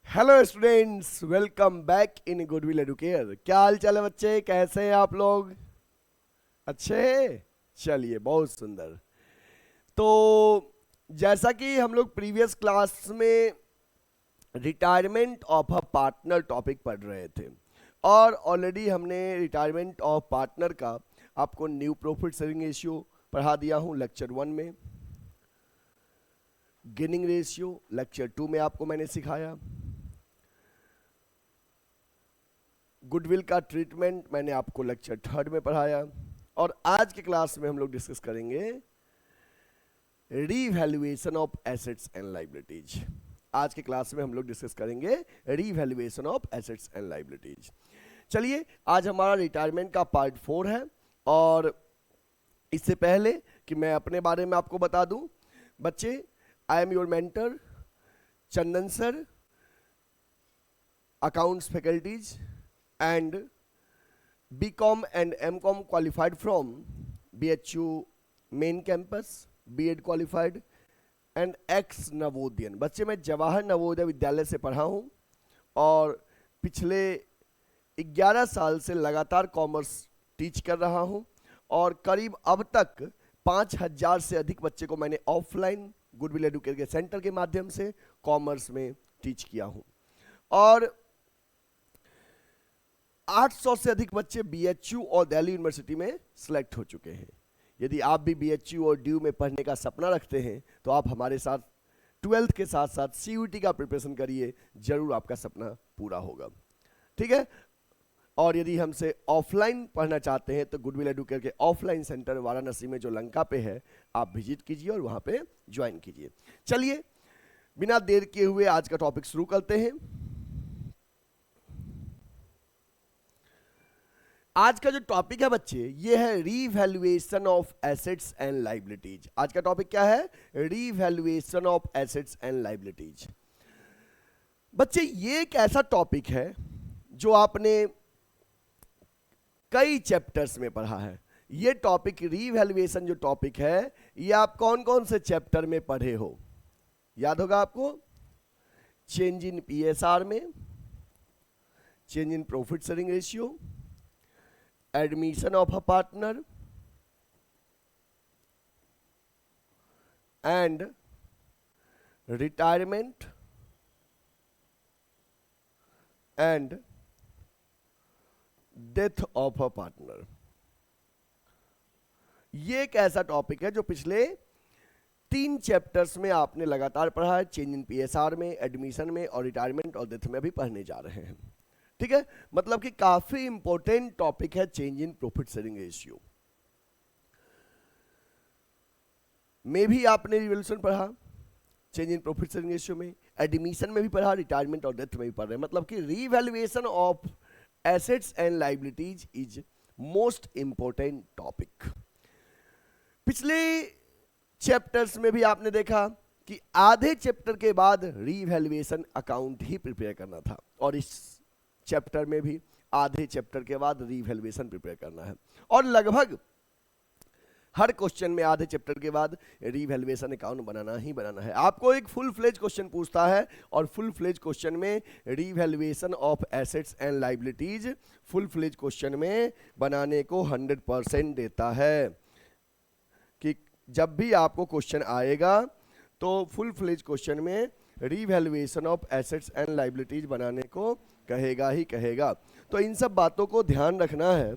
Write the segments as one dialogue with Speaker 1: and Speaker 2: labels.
Speaker 1: Hello students, welcome back in goodwill Educare. क्या हाल चाल है बच्चे? कैसे हैं आप लोग? अच्छे हैं? चलिए, बहुत सुंदर। तो जैसा कि हम लोग प्रीवियस क्लास में retirement of a partner topic पढ़ रहे थे, और ऑलरेडी हमने रिटायरमेंट ऑफ पार्टनर का आपको न्यू प्रॉफिट शेयरिंग रेशियो पढ़ा दिया हूँ लेक्चर 1 में। गेनिंग रेशियो लेक्चर 2 में आपको मैंने सिखाया। गुडविल का ट्रीटमेंट मैंने आपको लेक्चर 3 में पढ़ाया। और आज के क्लास में हम लोग डिस्कस करेंगे revaluation of assets and liabilities. आज के क्लास में हम लोग डिस्कस करेंगे revaluation of assets and liabilities. चलिए, आज हमारा रिटायरमेंट का पार्ट 4 है। और इससे पहले कि मैं अपने बारे में आपको बता दूं, बच्चे, I am your mentor Chandan sir, accounts faculties and BCom and MCom qualified from BHU main campus, B.Ed qualified and ex Navodayan. बच्चे, मैं जवाहर नवोदय विद्यालय से पढ़ा हूँ और पिछले 11 साल से लगातार कॉमर्स टीच कर रहा हूँ, और करीब अब तक 5000 से अधिक बच्चे को मैंने ऑफलाइन गुडविल एडुकेयर के सेंटर के माध्यम से कॉमर्स में टीच किया हूँ। और 800 से अधिक बच्चे बीएचयू और दिल्ली यूनिवर्सिटी में सिलेक्ट हो चुके हैं। यदि आप भी बीएचयू और ड्यू में पढ़ने का सपना रखते हैं तो आप हमारे साथ 12th के साथ साथ सीयूटी का प्रिपरेशन करिए, जरूर आपका सपना पूरा होगा। ठीक है। और यदि हमसे ऑफलाइन पढ़ना चाहते हैं तो गुडविल एडुकेयर के ऑफलाइन सेंटर वाराणसी में जो लंका पे है, आप विजिट कीजिए और वहां पे ज्वाइन कीजिए। चलिए, बिना देर किए हुए आज का टॉपिक शुरू करते हैं। आज का जो टॉपिक है बच्चे, ये है revaluation of assets and liabilities. आज का टॉपिक क्या है? Revaluation of assets and liabilities. बच्चे, ये एक ऐसा टॉपिक है जो आपने कई चैप्टर्स में पढ़ा है। ये टॉपिक, रीवैल्यूएशन जो टॉपिक है, ये आप कौन कौन से चैप्टर में पढ़े हो? याद होगा आपको। चेंज इन पीएसआर में, change in profit sharing ratio, admission of a partner and retirement and death of a partner। ये एक ऐसा टॉपिक है जो पिछले 3 चैप्टर्स में आपने लगातार पढ़ा है। चेंज इन पीएसआर में, एडमिशन में और रिटायरमेंट और डेथ में भी पढ़ने जा रहे हैं। ठीक है। मतलब कि काफी इंपॉर्टेंट टॉपिक है change in profit sharing ratio में भी आपने रिवैल्यूएशन पढ़ा, change in profit sharing ratio में, एडमिशन में भी पढ़ा, रिटायरमेंट और डेथ में भी पढ़ रहे हैं। मतलब कि revaluation of assets and liabilities is most important topic. पिछले चैप्टर्स में भी आपने देखा कि आधे चैप्टर के बाद रीवैल्यूएशन अकाउंट ही प्रिपेयर करना था, और इस चैप्टर में भी आधे चैप्टर के बाद रीवैल्यूएशन प्रिपेयर करना है। और लगभग हर क्वेश्चन में आधे चैप्टर के बाद रीवैल्यूएशन अकाउंट बनाना ही बनाना है। आपको एक फुल फ्लेज क्वेश्चन पूछता है, और फुल फ्लेज क्वेश्चन में revaluation of assets and liabilities full fledge question में बनाने को 100% देता है। कि जब भी आपको क्वेश्चन आएगा तो फुल फ्लेज क्वेश्चन में revaluation of assets and liabilities बनाने को कहेगा ही कहेगा। तो इन सब बातों को ध्यान रखना है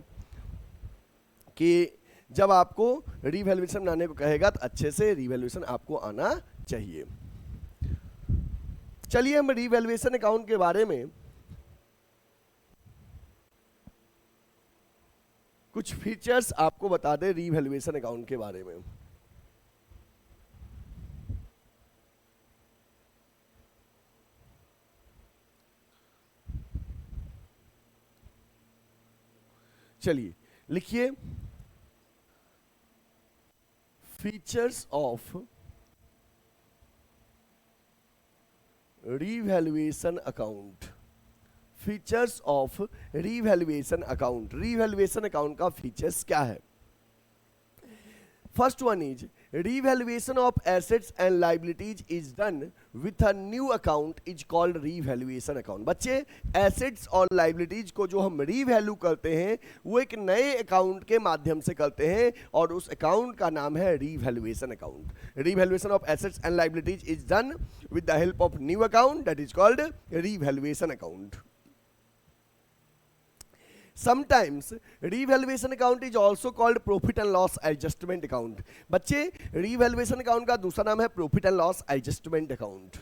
Speaker 1: कि जब आपको रीवैल्यूएशन बनाने को कहेगा तो अच्छे से रीवैल्यूएशन आपको आना चाहिए। चलिए, हम रीवैल्यूएशन अकाउंट के बारे में कुछ फीचर्स आपको बता दें रीवैल्यूएशन अकाउंट के बारे में। चलिए, लिखिए, features of revaluation account. Features of revaluation account. Revaluation account का फीचर्स क्या है? First one is revaluation of assets and liabilities is done with a new account is called revaluation account. बच्चे assets और liabilities को जो हम revalue करते हैं वो एक नए account के माध्यम से करते हैं और उस account का नाम है revaluation account. Revaluation of assets and liabilities is done with the help of new account that is called revaluation account. Sometimes revaluation account is also called profit and loss adjustment account. बच्चे revaluation account का दूसरा नाम है profit and loss adjustment account.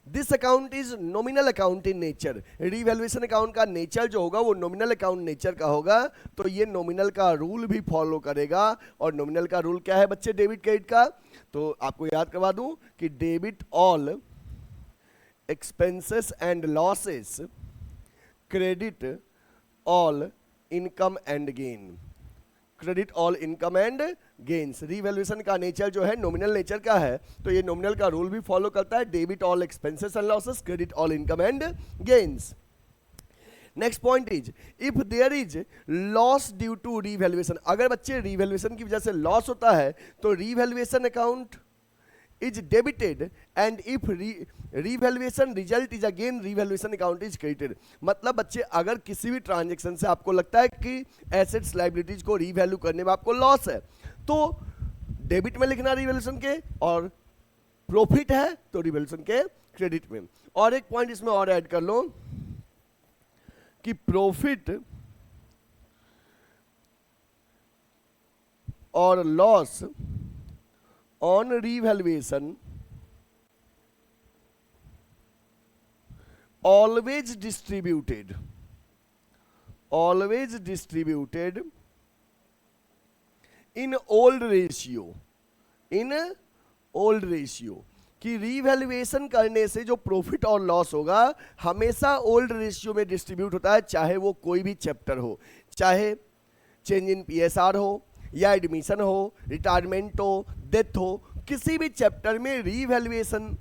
Speaker 1: This account is nominal account in nature. Revaluation account का nature जो होगा वो nominal account nature का होगा, तो ये nominal का rule भी follow करेगा. और nominal का rule क्या है बच्चे डेबिट क्रेडिट का? तो आपको याद करवा दूं कि debit all expenses and losses, credit all income and gain. Credit all income and gains. Revaluation का नेचर जो है नॉमिनल नेचर का है, तो ये नॉमिनल का रूल भी फॉलो करता है. Debit all expenses and losses, credit all income and gains. Next point is if there is loss due to revaluation. अगर बच्चे रिवैल्यूएशन की वजह से लॉस होता है तो revaluation account is debited, and if revaluation result is again revaluation account is credited. मतलब बच्चे अगर किसी भी ट्रांजेक्शन से आपको लगता है कि एसेट्स लाइबिलिटीज को रीवैल्यू करने में आपको लॉस है तो डेबिट में लिखना रिवैल्यूएशन के, और प्रॉफिट है तो रिवैल्यूएशन के क्रेडिट में. और एक पॉइंट इसमें और ऐड कर लो कि प्रॉफिट और loss on revaluation always distributed in old ratio. कि रिवैल्यूएशन करने से जो प्रॉफिट और लॉस होगा हमेशा ओल्ड रेशियो में डिस्ट्रीब्यूट होता है, चाहे वो कोई भी चैप्टर हो, चाहे चेंज इन पीएसआर हो या एडमिशन हो, रिटायरमेंट हो, डेथ हो, किसी भी चैप्टर में रिवैल्यूएशन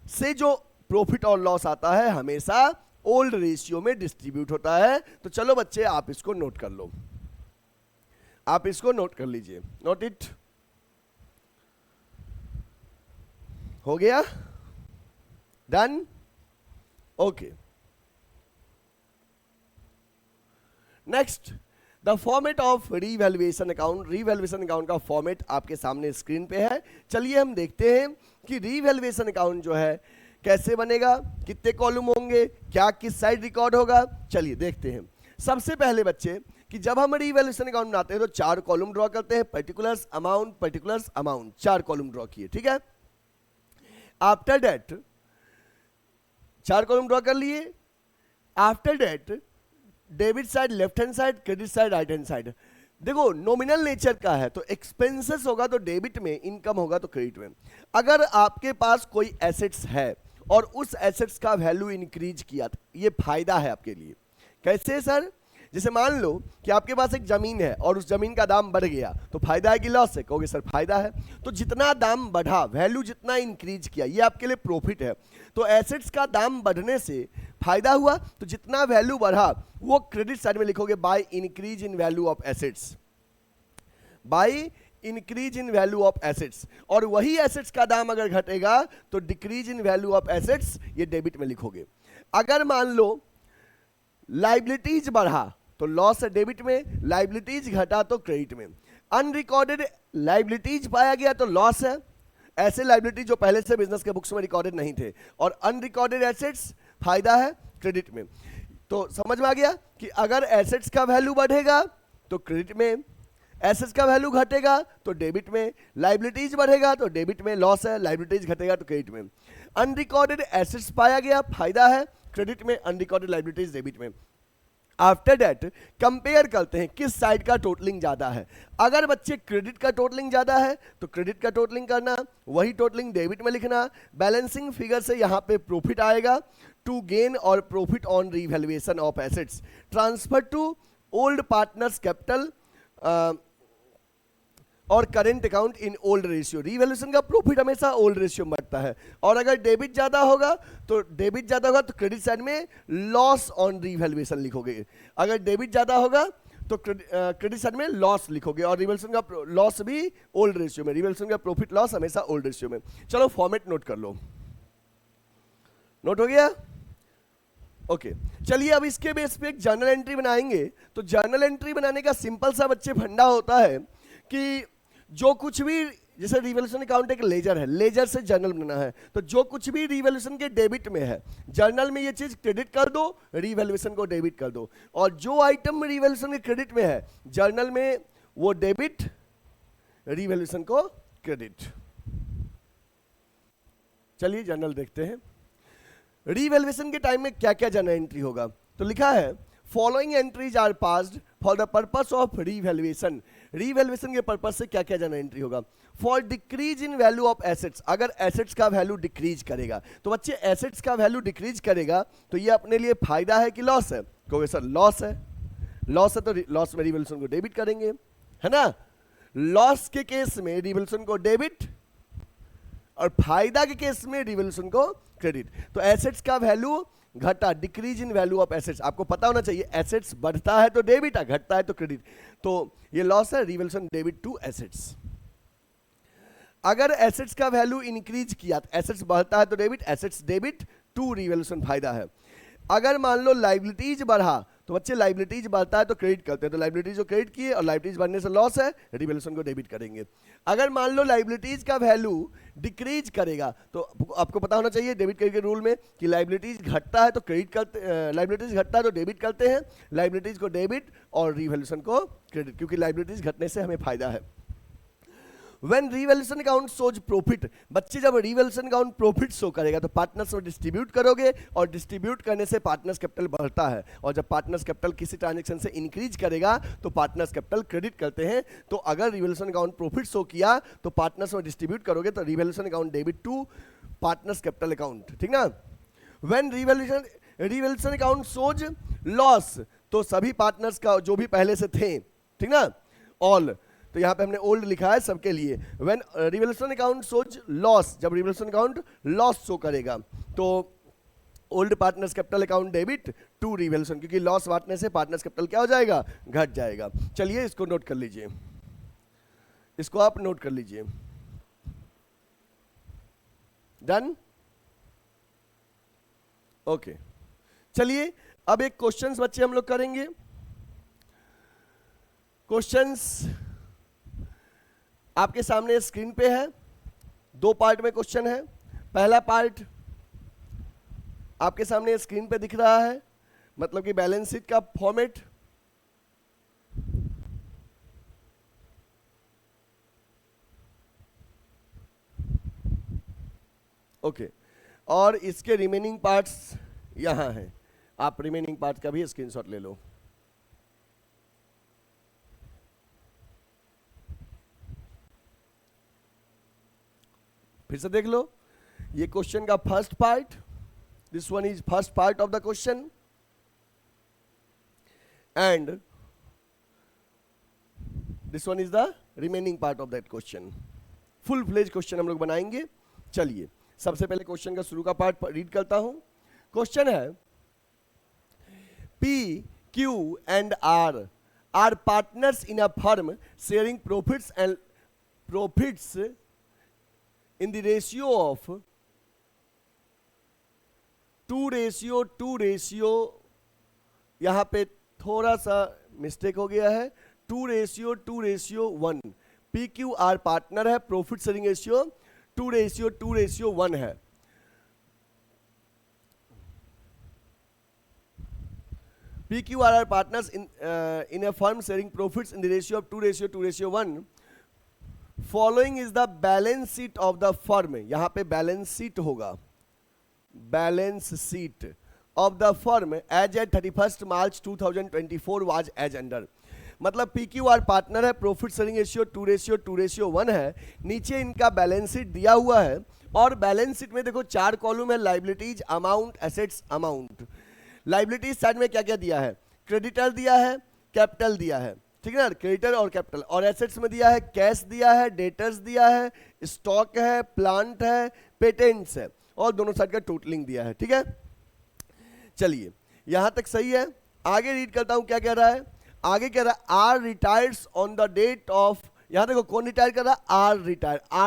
Speaker 1: से जो प्रॉफिट और लॉस आता है हमेशा ओल्ड रेशियो में डिस्ट्रीब्यूट होता है. तो चलो बच्चे आप इसको नोट कर लो, आप इसको नोट कर लीजिए. Note it. हो गया? Done? Okay. Next, the format of revaluation account. Revaluation account का फॉर्मेट आपके सामने स्क्रीन पे है. चलिए हम देखते हैं कि रिवैल्यूएशन अकाउंट जो है कैसे बनेगा, कितने कॉलम होंगे, क्या किस साइड रिकॉर्ड होगा. चलिए देखते हैं. सबसे पहले बच्चे कि जब हम रिवैल्यूएशन अकाउंट बनाते हैं तो 4 कॉलम ड्रॉ करते हैं. पर्टिकुलर्स अमाउंट 4 कॉलम ड्रॉ किए, ठीक है. आफ्टर दैट 4 कॉलम ड्रॉ कर लिए. After that debit side left hand side, credit side right hand side. देखो नॉमिनल नेचर का है तो एक्सपेंसेस होगा तो डेबिट में, इनकम होगा तो क्रेडिट में. अगर आपके पास कोई एसेट्स है और उस एसेट्स का वैल्यू इंक्रीज किया, ये फायदा है आपके लिए. कैसे सर? जैसे मान लो कि आपके पास एक जमीन है और उस जमीन का दाम बढ़ गया तो फायदा है कि लॉस है? कहोगे सर फायदा है. तो जितना दाम बढ़ा, वैल्यू जितना इंक्रीज किया, ये आपके लिए प्रॉफिट है. तो एसेट्स का दाम बढ़ने से फायदा हुआ, तो जितना वैल्यू बढ़ा वो क्रेडिट साइड में लिखोगे by increase in value of assets, by increase in value of assets. और वही एसेट्स का दाम अगर घटेगा तो decrease in value of assets, ये डेबिट में लिखोगे. अगर मान लो लाइबिलिटीज बढ़ा तो लॉस है डेबिट में, लाइबिलिटीज घटा तो क्रेडिट में. अनरिकॉर्डेड लाइबिलिटीज पाया गया तो लॉस है. ऐसे लाइबिलिटी जो पहले से बिजनेस के बुक्स में रिकॉर्डेड नहीं थे. और अनरिकॉर्डेड एसेट्स फायदा है क्रेडिट में. तो समझ में आ गया कि अगर एसेट्स का वैल्यू बढ़ेगा तो क्रेडिट में, एसेट्स का वैल्यू घटेगा तो डेबिट में, लाइबिलिटीज बढ़ेगा तो डेबिट में लॉस है, लाइबिलिटीज घटेगा तो क्रेडिट में. अनरिकॉर्डेड एसेट्स पाया गया फायदा है क्रेडिट में, अनरिकॉर्डेड लाइबिलिटीज डेबिट में. आफ्टर दैट कंपेयर करते हैं किस साइड का टोटलिंग ज्यादा है. अगर बच्चे क्रेडिट का टोटलिंग ज्यादा है तो क्रेडिट का टोटलिंग करना, वही टोटलिंग डेबिट में लिखना. बैलेंसिंग फिगर से यहां पे प्रॉफिट आएगा. टू गेन और profit on revaluation of assets, transfer to old partners capital और current account in old ratio. Revaluation का प्रॉफिट हमेशा ओल्ड रेशियो में बढ़ता है. और अगर डेबिट ज्यादा होगा तो क्रेडिट साइड में लॉस ऑन रिवैल्यूएशन लिखोगे. अगर डेबिट ज्यादा होगा तो क्रेडिट साइड में लॉस लिखोगे, और रिवल्यूशन का लॉस भी ओल्ड रेशियो में, रिवल्यूशन का प्रॉफिट लॉस हमेशा ओल्ड रेशियो में। चलो फॉर्मेट नोट कर लो, नोट हो गया? ओके चलिए अब इसके बेस पे एक जर्नल एंट्री बनाएंगे। तो जर्नल एंट्री बनाने का सिंपल सा बच्चे फंडा होता है कि जो कुछ भी, जैसे रिवॉल्यूशन अकाउंट एक लेजर है, लेजर से जर्नल बनाना है, तो जो कुछ भी रिवॉल्यूशन के डेबिट में है, जर्नल में ये चीज क्रेडिट कर दो, रिवॉल्यूशन को डेबिट कर दो, और जो आइटम रिवॉल्यूशन के क्रेडिट में है, जर्नल में वो डेबिट, रिवॉल्यूशन को क्रेडिट। चलिए जर्नल देखते हैं। रिवैल्यूएशन के टाइम में क्या क्या जर्नल एंट्री होगा। तो लिखा है following entries are passed for the purpose of revaluation. Revaluation के पर्पस से क्या क्या जर्नल एंट्री होगा। For decrease in value of assets, अगर एसेट्स का वैल्यू डिक्रीज करेगा, तो बच्चे एसेट्स का वैल्यू डिक्रीज करेगा तो ये अपने लिए फायदा है कि लॉस है? कहोगे सर लॉस है। लॉस है तो लॉस में रिवैल्यूएशन को डेबिट करेंगे, है ना। लॉस के केस में रिवैल्यूएशन को डेबिट, और फायदा के केस में रिवॉल्यूशन को क्रेडिट। तो एसेट्स का वैल्यू घटा, decrease in value of assets. आपको पता होना चाहिए एसेट्स बढ़ता है तो डेबिट है, घटता है तो क्रेडिट। तो ये लॉस है, रिवॉल्यूशन डेबिट टू एसेट्स। अगर एसेट्स का वैल्यू इंक्रीज किया, तो एसेट्स बढ़ता है तो debit, assets debit to revaluation फायदा है। अगर मान लो लाइबिलिटीज बढ़ा, तो बच्चे लाइबिलिटीज बढ़ता है तो क्रेडिट करते हैं, तो लाइबिलिटीज को क्रेडिट किए और लाइबिलिटीज बढ़ने से लॉस है, रिवॉल्यूशन को डेबिट करेंगे। अगर मान लो लाइबिलिटीज का वैल्यू डिक्रीज करेगा, तो आपको पता होना चाहिए डेबिट क्रेडिट के रूल में कि लाइबिलिटीज घटता है तो क्रेडिट करते, लाइबिलिटीज घटता है तो डेबिट करते हैं, लाइबिलिटीज को डेबिट और रिवॉल्यूशन को क्रेडिट, क्योंकि लाइबिलिटीज घटने से हमें फायदा है। When revaluation account shows profit, बच्चे जब रिवैल्यूएशन अकाउंट प्रॉफिट शो करेगा तो पार्टनर्स में डिस्ट्रीब्यूट करोगे, और डिस्ट्रीब्यूट करने से पार्टनर्स कैपिटल बढ़ता है, और जब पार्टनर्स कैपिटल किसी ट्रांजैक्शन से इंक्रीज करेगा तो पार्टनर्स कैपिटल क्रेडिट करते हैं। तो अगर रिवैल्यूएशन अकाउंट प्रॉफिट शो किया तो पार्टनर्स में डिस्ट्रीब्यूट करोगे तो revaluation account debit to partners capital account, ठीक ना। When revaluation account shows loss, तो सभी पार्टनर्स का जो भी पहले से थे, ठीक ना, ऑल, तो यहाँ पे हमने ओल्ड लिखा है सबके लिए। When revaluation account shows loss, जब रिवैल्यूएशन अकाउंट लॉस शो करेगा तो old partners capital account debit to revaluation, क्योंकि लॉस बांटने से पार्टनर्स कैपिटल क्या हो जाएगा, घट जाएगा। चलिए इसको नोट कर लीजिए, इसको आप नोट कर लीजिए। Done, okay. चलिए अब एक क्वेश्चंस बच्चे हम लोग करेंगे। क्वेश्चंस आपके सामने स्क्रीन पे है, दो पार्ट में क्वेश्चन है। पहला पार्ट आपके सामने स्क्रीन पे दिख रहा है, मतलब कि बैलेंस शीट का फॉर्मेट। ओके, और इसके रिमेनिंग पार्ट्स यहां हैं, आप रिमेनिंग पार्ट का भी स्क्रीनशॉट ले लो। फिर से देख लो, ये क्वेश्चन का first part, this one is first part of the question, and this one is the remaining part of that question. Full fledge question हम लोग बनाएंगे। चलिए सबसे पहले क्वेश्चन का शुरू का पार्ट रीड करता हूं। क्वेश्चन है P Q and R are partners in a firm sharing profits in the ratio of 2:2, यहां पे थोड़ा सा मिस्टेक हो गया है, 2:1। पी क्यू आर पार्टनर है, प्रॉफिट शेयरिंग रेशियो 2:1 है। P Q R are partners in a firm sharing profits in the ratio of 2:1। Following is the balance sheet of the firm, यहां पे बैलेंस शीट होगा, balance sheet of the firm as at 31 March 2024 was as under. मतलब P Q R partner है, profit sharing ratio 2:1 है, नीचे इनका balance sheet दिया हुआ है, और बैलेंस शीट में देखो 4 कॉलम है, liabilities, amount, assets, amount. Liabilities side में क्या क्या दिया है, क्रेडिटर दिया है, कैपिटल दिया है, ठीक है ना, क्रेडिटर और कैपिटल। और एसेट्स में दिया है कैश दिया है, डेटर्स दिया है, स्टॉक है, प्लांट है, पेटेंट्स है, और दोनों साइड का टोटलिंग दिया है, ठीक है। चलिए यहां तक सही है, आगे रीड करता हूं क्या कह रहा है। आगे कह रहा है R retires on the date of, यहां देखो कौन रिटायर कर रहा है, आर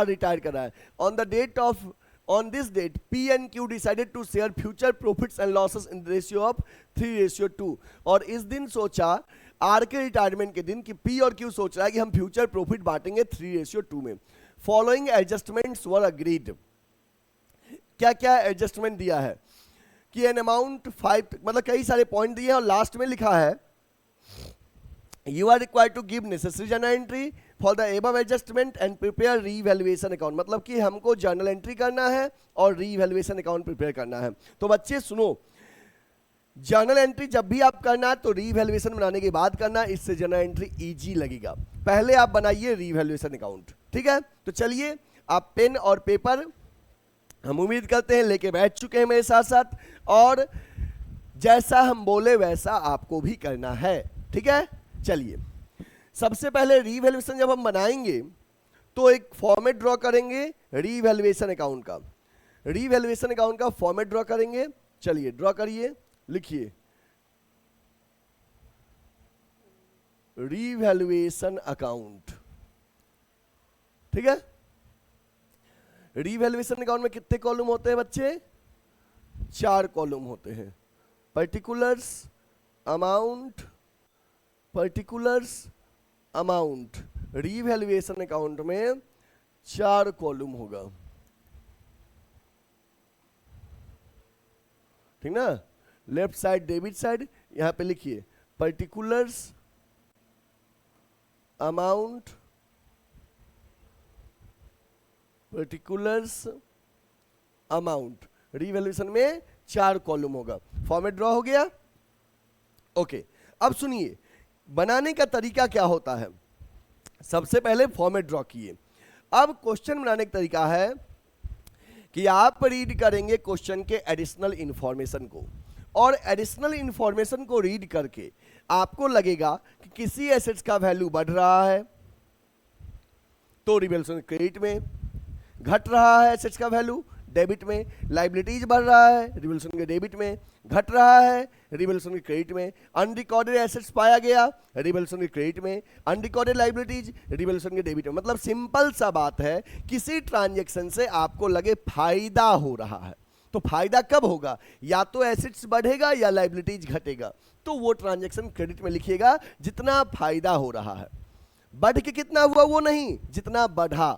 Speaker 1: रिटायर कर रहा है on the date of, on this date P and Q decided to share future profits and losses in the ratio of 3:2। और इस दिन सोचा आर के रिटायरमेंट के दिन कि P और Q सोच रहा है कि हम फ्यूचर प्रॉफिट बांटेंगे 3:2 में। फॉलोइंग एडजस्टमेंट्स वर अग्रीड। क्या क्या एडजस्टमेंट दिया है कि एन अमाउंट 5, मतलब कई सारे पॉइंट दिए हैं और लास्ट में लिखा है You are required to give necessary journal entry for the above adjustment and prepare revaluation account। मतलब कि हमको जर्नल एंट्री करना है और रीवैल्यूएशन अकाउंट प्रिपेयर करना है। तो बच्चे सुनो, जर्नल एंट्री जब भी आप करना है तो रीवैल्यूएशन बनाने के बाद करना, इससे जर्नल एंट्री इजी लगेगा। पहले आप बनाइए रीवैल्यूएशन अकाउंट, ठीक है। तो चलिए आप पेन और पेपर, हम उम्मीद करते हैं लेके बैठ चुके हैं मेरे साथ साथ, और जैसा हम बोले वैसा आपको भी करना है, ठीक है। चलिए सबसे पहले रीवैल्यूएशन जब हम बनाएंगे तो एक फॉर्मेट ड्रॉ करेंगे रीवैल्यूएशन अकाउंट का। रीवैल्यूएशन अकाउंट का फॉर्मेट ड्रॉ करेंगे। चलिए ड्रॉ करिए, लिखिए रीवैल्यूएशन अकाउंट, ठीक है। रीवैल्यूएशन अकाउंट में कितने कॉलम होते हैं बच्चे? 4 कॉलम होते हैं। Particulars, amount, particulars, amount. Revaluation account में 4 कॉलम होगा, ठीक ना। लेफ्ट साइड डेबिट साइड, यहां पे लिखिए particulars, amount, particulars, amount. Revaluation में 4 कॉलम होगा। फॉर्मेट ड्रॉ हो गया, ओके। अब सुनिए बनाने का तरीका क्या होता है। सबसे पहले फॉर्मेट ड्रॉ किए। अब क्वेश्चन बनाने का तरीका है कि आप रीड करेंगे क्वेश्चन के एडिशनल इंफॉर्मेशन को, और एडिशनल इंफॉर्मेशन को रीड करके आपको लगेगा कि किसी एसेट्स का वैल्यू बढ़ रहा है तो रिवैल्यूएशन क्रेडिट में, घट रहा है एसेट्स का वैल्यू डेबिट में, लाइबिलिटीज बढ़ रहा है रिवैल्यूएशन के डेबिट में, घट रहा है रिवैल्यूएशन के क्रेडिट में, अनरिकॉर्डेड एसेट्स पाया गया रिवैल्यूएशन के क्रेडिट में, अनरिकॉर्डेड लाइबिलिटीज रिवैल्यूएशन के डेबिट में। मतलब सिंपल सा बात है, किसी ट्रांजैक्शन से आपको लगे फायदा हो रहा है तो फायदा कब होगा? या तो एसेट्स बढ़ेगा या लाइबिलिटीज घटेगा, तो वो ट्रांजैक्शन क्रेडिट में लिखिएगा जितना फायदा हो रहा है। बढ़ के कितना हुआ वो नहीं, जितना बढ़ा।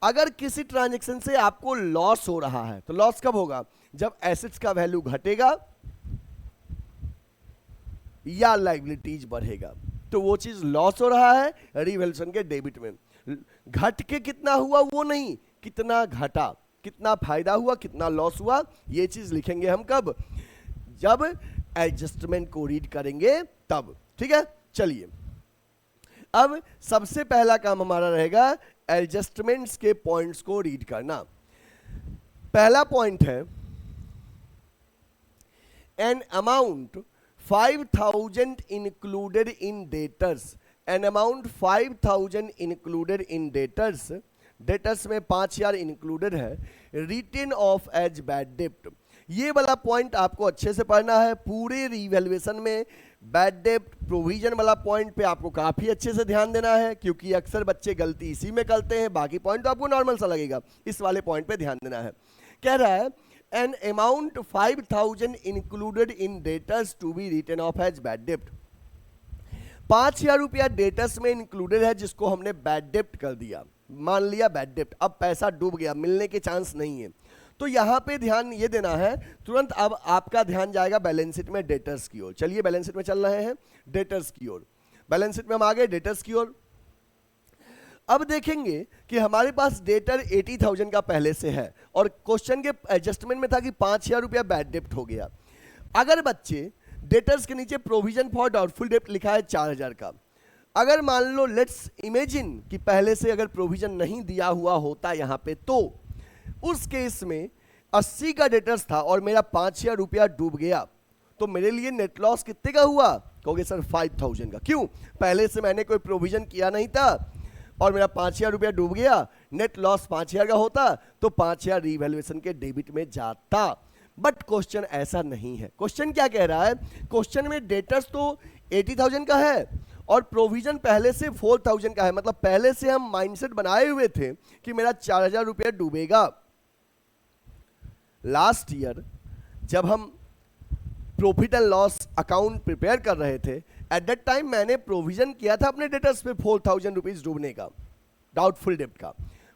Speaker 1: अगर किसी ट्रांजैक्शन से आपको लॉस हो रहा है तो लॉस कब होगा? जब एसेट्स का वैल्यू घटेगा या लायबिलिटीज बढ़ेगा, तो वो चीज लॉस हो रहा है रिवैल्यूएशन के डेबिट में। घट के कितना हुआ वो नहीं, कितना घटा, कितना फायदा हुआ, कितना लॉस हुआ, ये चीज लिखेंगे हम कब? जब एडजस्टमेंट को रीड करेंगे तब, ठीक है। चलिए अब सबसे पहला काम हमारा रहेगा एडजस्टमेंट्स के पॉइंट्स को रीड करना। पहला पॉइंट है an amount 5000 included in debtors. N amount 5000 included in debtors, debtors में 5000 इंक्लूडेड है, रिटेन ऑफ एज बैड डेब्ट। ये वाला पॉइंट आपको अच्छे से पढ़ना है। पूरे रिवैल्यूएशन में बैड डेब्ट प्रोविजन वाला पॉइंट पे आपको काफी अच्छे से ध्यान देना है, क्योंकि अक्सर बच्चे गलती इसी में करते हैं, बाकी पॉइंट तो आपको नॉर्मल सा लगेगा, इस वाले पॉइंट पे ध्यान देना है। कह रहा है an amount 5000 included in debtors to be written off as bad डेब्ट। 5000 रुपया डेटर्स में इंक्लूडेड है जिसको हमने बैड डेब्ट कर दिया, मान लिया बैड डेब्ट, अब पैसा डूब गया, मिलने के चांस नहीं है। तो यहां पे ध्यान ये देना है तुरंत। अब आपका ध्यान जाएगा बैलेंस शीट में डेटर्स की ओर। चलिए बैलेंस शीट में चल रहे हैं डेटर्स की ओर। बैलेंस शीट में हम आ गए डेटर्स की ओर। अब देखेंगे कि हमारे पास डेटर 80,000 का पहले से है और क्वेश्चन के एडजस्टमेंट में था कि 5000 रुपया बैड डेब्ट हो गया। अगर बच्चे डेटर्स के नीचे प्रोविजन फॉर डाउटफुल डेब्ट लिखा है 4000 का, अगर मान लो लेट्स इमेजिन कि पहले से अगर प्रोविजन नहीं दिया हुआ होता यहां पे, तो उस केस में 80 का डेटर्स था और मेरा 5000 रुपया डूब गया, तो मेरे लिए नेट लॉस कितने का हुआ? कहोगे सर 5000 का। क्यों? पहले से मैंने कोई प्रोविजन किया नहीं था और मेरा 5000 रुपया डूब गया। नेट लॉस 5000 का होता तो 5000 रिवैल्यूएशन के डेबिट में जाता। बट क्वेश्चन ऐसा नहीं है। क्वेश्चन क्या कह रहा है, क्वेश्चन में डेटर्स तो 80,000 का है और प्रोविजन पहले से 4,000 का है। मतलब पहले से हम माइंडसेट बनाए हुए थे कि मेरा 4,000 रुपया डूबेगा। लास्ट ईयर जब हम profit and loss account prepare कर रहे थे, एट दैट टाइम मैंने प्रोविजन किया था अपने डेटर्स पे 4,000 रुपीज डूबने का, डाउटफुल डेब्ट का,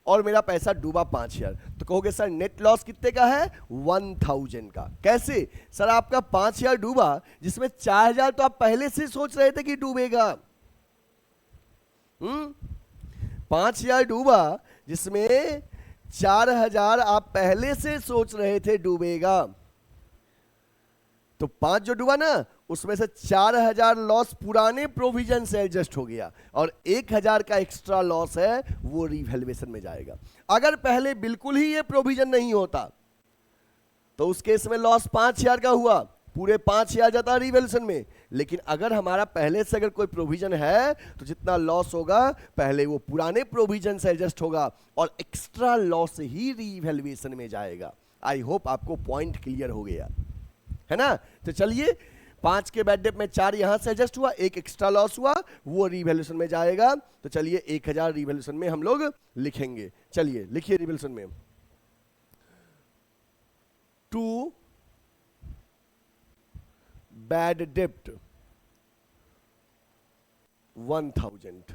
Speaker 1: और मेरा पैसा डूबा 5,000। तो कहोगे सर नेट लॉस कितने का है, 1,000 का। कैसे सर, आपका 5,000 डूबा जिसमें 4,000 तो आप पहले से सोच रहे थे कि डूबेगा। 5,000 डूबा जिसमें 4,000 आप पहले से सोच रहे थे डूबेगा। तो 5 जो डूबा ना, उसमें से 4,000 लॉस पुराने प्रोविजन से एडजस्ट हो गया और 1,000 का एक्स्ट्रा लॉस है वो रिवैल्यूएशन में जाएगा। अगर पहले बिल्कुल ही ये प्रोविजन नहीं होता तो उस केस में लॉस 5,000 का हुआ, पूरे 5,000 जाता रिवैल्यूएशन में। लेकिन अगर हमारा पहले से अगर कोई प्रोविजन है तो जितना लॉस होगा पहले वो पुराने प्रोविजन से एडजस्ट होगा और एक्स्ट्रा लॉस ही रिवैल्यूएशन में जाएगा। आई होप आपको पॉइंट क्लियर हो गया है ना। तो चलिए 5 के बैड डेट में 4 यहां से एडजस्ट हुआ, 1 एक्स्ट्रा लॉस हुआ, वो रिवैल्यूएशन में जाएगा। तो चलिए 1,000 रिवैल्यूएशन में हम लोग लिखेंगे। चलिए लिखिए रिवैल्यूएशन में 2 बैड डेब्ट 1,000।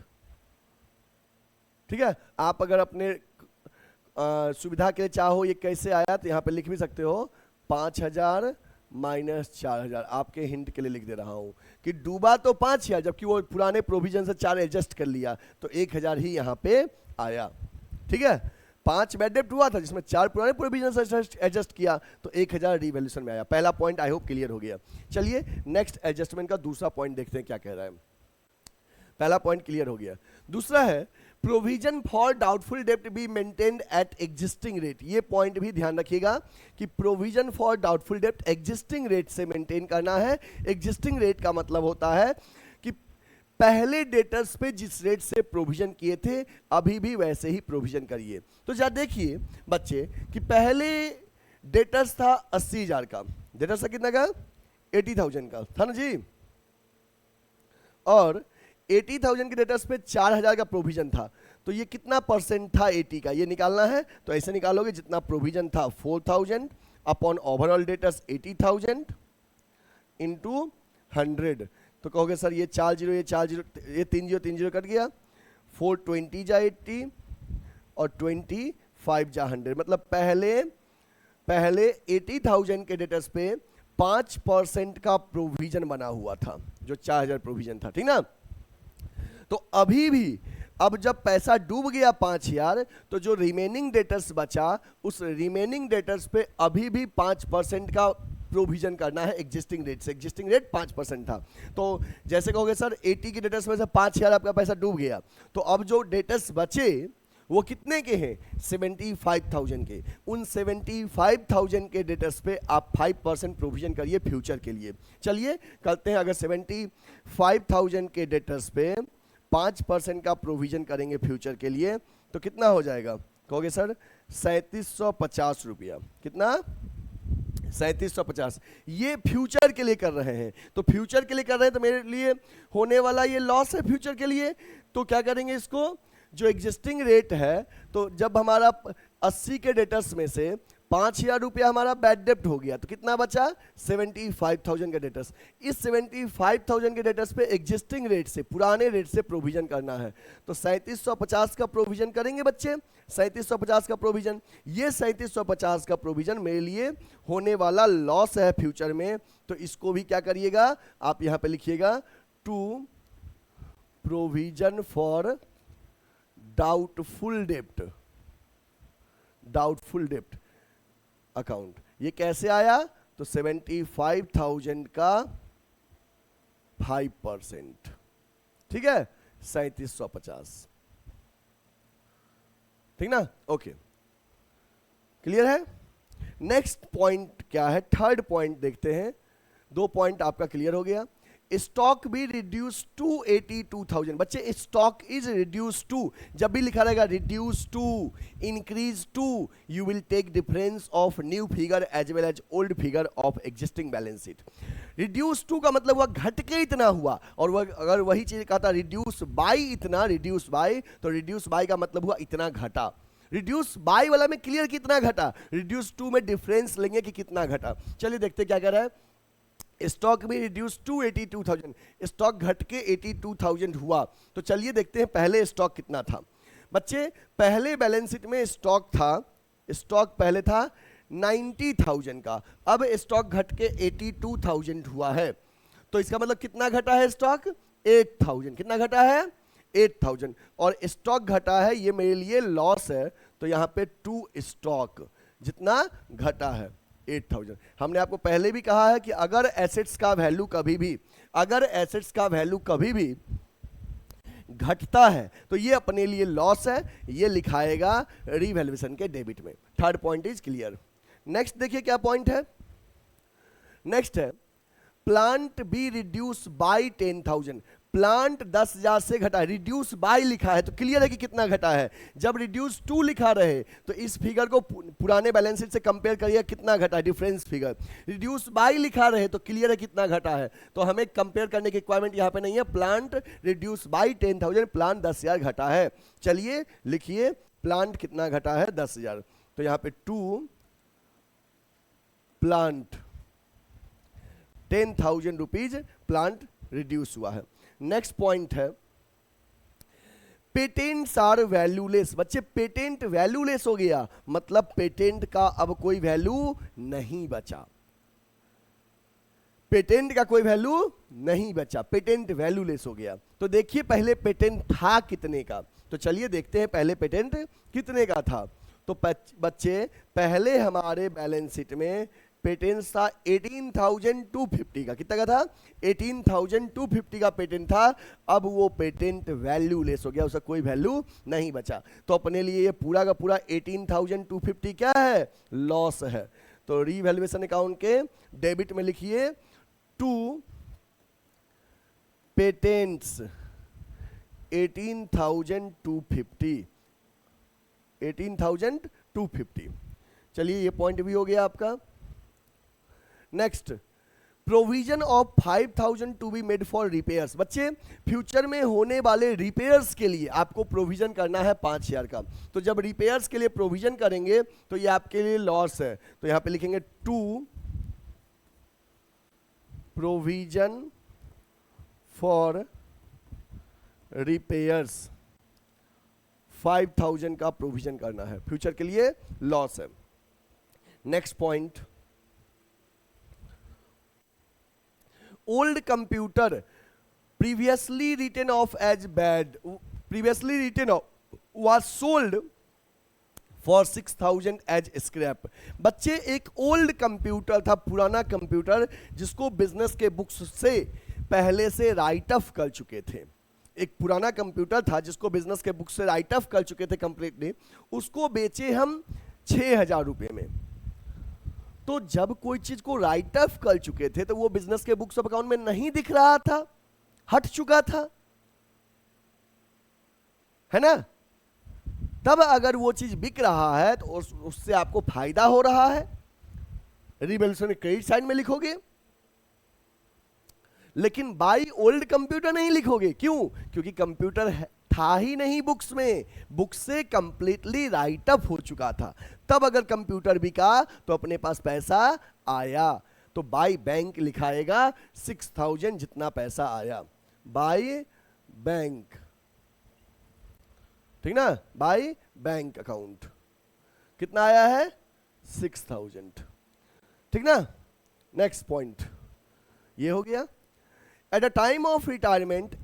Speaker 1: ठीक है, आप अगर अपने सुविधा के लिए चाहो ये कैसे आया तो यहां पे लिख भी सकते हो 5,000 माइनस 4,000। आपके हिंट के लिए लिख दे रहा हूं कि डूबा तो 5,000 जबकि वो पुराने प्रोविजन से 4 एडजस्ट कर लिया तो 1,000 ही यहां पे आया। ठीक है, 5 बैड डेब्ट हुआ था जिसमें 4 पुराने प्रोविजन से एडजस्ट किया तो 1,000 रिवैल्यूएशन में आया। पहला पॉइंट आई होप क्लियर हो गया। चलिए नेक्स्ट एडजस्टमेंट का दूसरा पॉइंट देखते हैं क्या कह रहा है। पहला पॉइंट क्लियर हो गया, दूसरा है प्रोविजन फॉर डाउटफुल डेब्ट be maintained eight existing rate. ये पॉइंट भी ध्यान रखिएगा कि प्रोविजन फॉर डाउटफुल डेब्ट एग्जिस्टिंग रेट से मेंटेन करना है। एग्जिस्टिंग रेट का मतलब होता है कि पहले डेटर्स पे जिस रेट से प्रोविजन किए थे अभी भी वैसे ही प्रोविजन करिए। तो जरा देखिए बच्चे कि पहले डेटर्स था 80,000 का, डेटर्स था कितना का, 80,000 का था ना जी, और 80,000 के डेटर्स पे 4,000 का प्रोविजन था। तो ये कितना परसेंट था 80 का, ये निकालना है। तो ऐसे निकालोगे जितना प्रोविजन था 4,000 अपॉन ओवरऑल डेटर्स 80,000 इंटू 100। तो कहोगे सर ये 4 जीरो, ये 4 जीरो, ये 3 जीरो 3 जीरो कट गया, 420 जा 80 और 25 जा 100। मतलब पहले 80,000 के डेटर्स पे 5% का प्रोविजन बना हुआ था जो 4,000 प्रोविजन था। ठीक ना, तो अभी भी अब जब पैसा डूब गया 5,000 तो जो रिमेनिंग डेटर्स बचा उस रिमेनिंग डेटर्स पे अभी भी 5% का प्रोविजन करना है एग्जिस्टिंग रेट से। एग्जिस्टिंग रेट 5% था। तो जैसे कहोगे सर 80 के डेटर्स में से 5,000 आपका पैसा डूब गया तो अब जो डेटर्स बचे वो कितने के हैं, 75,000 के। उन 75,000 के डेटर्स पे आप 5% प्रोविजन करिए फ्यूचर के लिए। चलिए करते हैं, अगर 75,000 के डेटर्स पे 5% का प्रोविजन करेंगे फ्यूचर के लिए तो कितना हो जाएगा, कहोगे सर 3,750 रुपया। कितना, 3,750। ये फ्यूचर के लिए कर रहे हैं। तो फ्यूचर के लिए कर रहे हैं तो मेरे लिए होने वाला ये लॉस है फ्यूचर के लिए। तो क्या करेंगे, इसको जो एग्जिस्टिंग रेट है, तो जब हमारा 80 के डेटर्स में से 5,000 रुपया हमारा बैड डेब्ट हो गया तो कितना बचा, 75,000 के डेटर्स। इस 75,000 के डेटर्स पे एग्जिस्टिंग रेट से, पुराने रेट से प्रोविजन करना है। तो 3,750 का प्रोविजन करेंगे बच्चे, 3,750 का प्रोविजन। ये 3,750 का प्रोविजन मेरे लिए होने वाला लॉस है फ्यूचर में। तो इसको भी क्या करिएगा, आप यहां पे लिखिएगा टू प्रोविजन फॉर डाउटफुल डेब्ट, डाउटफुल डेब्ट अकाउंट। ये कैसे आया, तो 75,000 का 5%। ठीक है, 3,750। ठीक ना, ओके क्लियर है। नेक्स्ट पॉइंट क्या है, थर्ड पॉइंट देखते हैं। 2 पॉइंट आपका क्लियर हो गया। Stock be reduce to 82,000। बच्चे स्टॉक इज रिड्यूस टू, जब भी लिखा रहेगा reduce to, increase to, you will take difference of new figure as well as old figure of existing balance sheet. Reduce to का मतलब हुआ घट के इतना हुआ, और वह अगर वही चीज कहता रिड्यूस बाई इतना, रिड्यूस बाई, तो रिड्यूस बाई का मतलब हुआ इतना घटा। रिड्यूस बाई वाला में क्लियर कितना घटा, रिड्यूस टू में डिफरेंस लेंगे कि कितना घटा। चलिए देखते क्या कह रहा है, स्टॉक भी रिड्यूस टू 82,000, स्टॉक घट के 82,000 हुआ। तो चलिए देखते हैं पहले स्टॉक कितना था। बच्चे पहले बैलेंस शीट में स्टॉक था, स्टॉक पहले था 90,000 का, अब स्टॉक घट के 82,000 हुआ है। तो इसका मतलब कितना घटा है स्टॉक, 8,000। कितना घटा है, 8,000। और स्टॉक घटा है, ये मेरे लिए लॉस है, तो यहाँ पे टू स्टॉक जितना घटा है 8,000। हमने आपको पहले भी कहा है कि अगर एसेट्स का वैल्यू कभी भी, अगर एसेट्स का वैल्यू कभी भी घटता है तो ये अपने लिए लॉस है, ये लिखाएगा रीवैल्यूएशन के डेबिट में। Third point is clear. Next देखिए क्या पॉइंट है, नेक्स्ट है plant be reduce by 10,000। Plant 10,000 से घटा, रिड्यूस बाय लिखा है तो क्लियर है कि कितना घटा है। जब रिड्यूस टू लिखा रहे तो इस फिगर को पुराने बैलेंस शीट से कंपेयर करिए कितना घटा, डिफरेंस फिगर। रिड्यूस बाय लिखा रहे तो क्लियर है कितना घटा है, तो हमें कंपेयर करने की रिक्वायरमेंट यहाँ पे नहीं है। प्लांट रिड्यूस बाय 10,000, प्लांट 10,000 घटा है। चलिए लिखिए प्लांट कितना घटा है, 10,000। तो यहाँ पे to plant 10,000 rupees plant reduce हुआ है। नेक्स्ट पॉइंट है पेटेंट्स आर वैल्यूलेस। बच्चे पेटेंट वैल्यूलेस हो गया, मतलब पेटेंट का अब कोई वैल्यू नहीं बचा, पेटेंट का कोई वैल्यू नहीं बचा, पेटेंट वैल्यूलेस हो गया। तो देखिए पहले पेटेंट था कितने का, तो चलिए देखते हैं पहले पेटेंट कितने का था। तो बच्चे पहले हमारे बैलेंस शीट में पेटेंट था 18,250 का। कितना का था, 18,250 का पेटेंट था। अब वो पेटेंट वैल्यूलेस हो गया, उसका कोई वैल्यू नहीं बचा। तो अपने लिए ये पूरा का पूरा 18,250 क्या है, लॉस है। तो रीवैल्यूएशन अकाउंट के डेबिट में लिखिए टू पेटेंट्स 18,250, 18,250। चलिए ये पॉइंट भी हो गया आपका। Next provision of 5,000 to be made for repairs. बच्चे फ्यूचर में होने वाले रिपेयर्स के लिए आपको प्रोविजन करना है 5,000 का। तो जब रिपेयर्स के लिए प्रोविजन करेंगे तो ये आपके लिए लॉस है, तो यहां पे लिखेंगे टू प्रोविजन फॉर रिपेयर्स, 5,000 का प्रोविजन करना है, फ्यूचर के लिए लॉस है। Next point, old computer previously written off as bad, previously written off was sold for 6,000 as scrap. बच्चे एक ओल्ड कंप्यूटर था, पुराना कंप्यूटर, जिसको बिजनेस के बुक्स से पहले से राइट ऑफ कर चुके थे। एक पुराना कंप्यूटर था जिसको बिजनेस के बुक से राइट ऑफ कर चुके थे कंप्लीटली, उसको बेचे हम 6,000 रुपये में। तो जब कोई चीज को राइट ऑफ कर चुके थे तो वो बिजनेस के बुक्स ऑफ अकाउंट में नहीं दिख रहा था, हट चुका था, है ना। तब अगर वो चीज बिक रहा है तो उससे आपको फायदा हो रहा है, रीवैल्यूएशन क्रेडिट साइड में लिखोगे, लेकिन बाई ओल्ड कंप्यूटर नहीं लिखोगे। क्यों, क्योंकि कंप्यूटर था ही नहीं बुक्स में, बुक्स से कंप्लीटली राइट अप हो चुका था। तब अगर कंप्यूटर बिका तो अपने पास पैसा आया, तो बाई बैंक लिखाएगा 6,000 जितना पैसा आया, बाई बैंक, ठीक ना, बाई बैंक अकाउंट कितना आया है, 6,000, ठीक ना। नेक्स्ट पॉइंट ये हो गया। At a time of retirement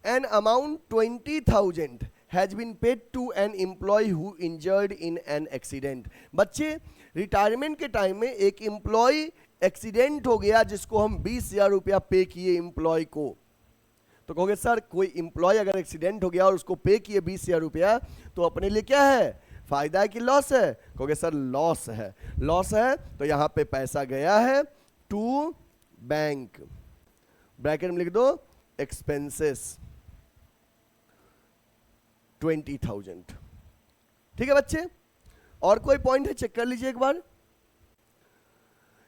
Speaker 1: an amount 20,000 has been paid to an employee who injured in an accident। बच्चे रिटायरमेंट के टाइम में एक एम्प्लॉय एक्सीडेंट हो गया जिसको हम 20,000 रुपया पे किए एम्प्लॉय को। तो कहोगे सर कोई एम्प्लॉय अगर एक्सीडेंट हो गया और उसको पे किए 20,000 रुपया तो अपने लिए क्या है, फायदा है कि लॉस है। कहोगे सर लॉस है, लॉस है तो यहाँ पे पैसा गया है टू बैंक, ब्रैकेट में लिख दो एक्सपेंसेस 20,000। ठीक है बच्चे, और कोई पॉइंट है चेक कर लीजिए एक बार।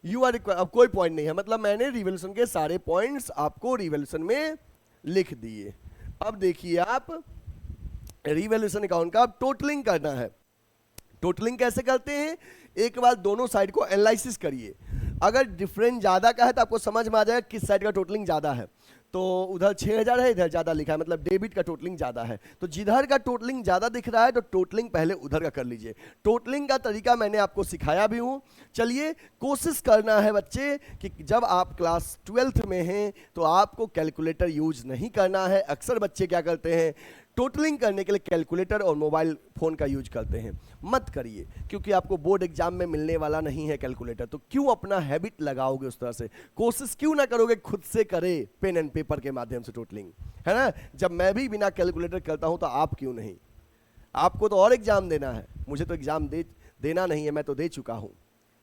Speaker 1: यू आर रिक्वायर, अब कोई पॉइंट नहीं है, मतलब मैंने रिवोल्यूशन के सारे पॉइंट्स आपको रिवोल्यूशन में लिख दिए। अब देखिए आप रिवोल्यूशन अकाउंट का अब टोटलिंग करना है। टोटलिंग कैसे करते हैं, एक बार दोनों साइड को एनालिसिस करिए। अगर डिफरेंस ज्यादा का है तो आपको समझ में आ जाएगा किस साइड का टोटलिंग ज्यादा है। तो उधर 6000 है, इधर ज्यादा लिखा है, मतलब डेबिट का टोटलिंग ज्यादा है। तो जिधर का टोटलिंग ज्यादा दिख रहा है तो टोटलिंग पहले उधर का कर लीजिए। टोटलिंग का तरीका मैंने आपको सिखाया भी हूं। चलिए कोशिश करना है बच्चे कि जब आप क्लास 12th में हैं तो आपको कैलकुलेटर यूज नहीं करना है। अक्सर बच्चे क्या करते हैं, टोटलिंग करने के लिए कैलकुलेटर और मोबाइल फोन का यूज करते हैं। मत करिए, क्योंकि आपको बोर्ड एग्जाम में मिलने वाला नहीं है कैलकुलेटर। तो क्यों अपना हैबिट लगाओगे उस तरह से, कोशिश क्यों ना करोगे खुद से करे पेन एंड पेपर के माध्यम से टोटलिंग, है ना। जब मैं भी बिना कैलकुलेटर करता हूं तो आप क्यों नहीं। आपको तो और एग्जाम देना है, मुझे तो एग्जाम देना नहीं है, मैं तो दे चुका हूं,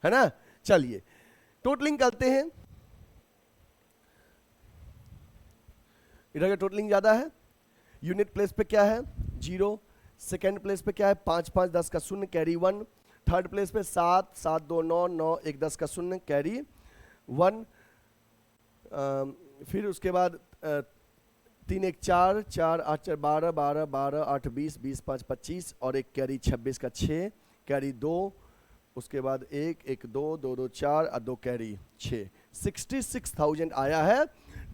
Speaker 1: है ना। चलिए टोटलिंग करते हैं। इधर का टोटलिंग ज्यादा है, यूनिट प्लेस पे क्या है 0, सेकेंड प्लेस पे क्या है 5 5 10 का 0 कैरी 1, थर्ड प्लेस पे 7 7 2 9 9 1 10 का 0 कैरी 1, फिर उसके बाद 3 1 4 4 8 4 12 12 12 8 20 20 5 25 और एक कैरी 26 का 6 कैरी 2, उसके बाद 1 1 2 2 2 4 और 2 कैरी 6, 66,000 आया है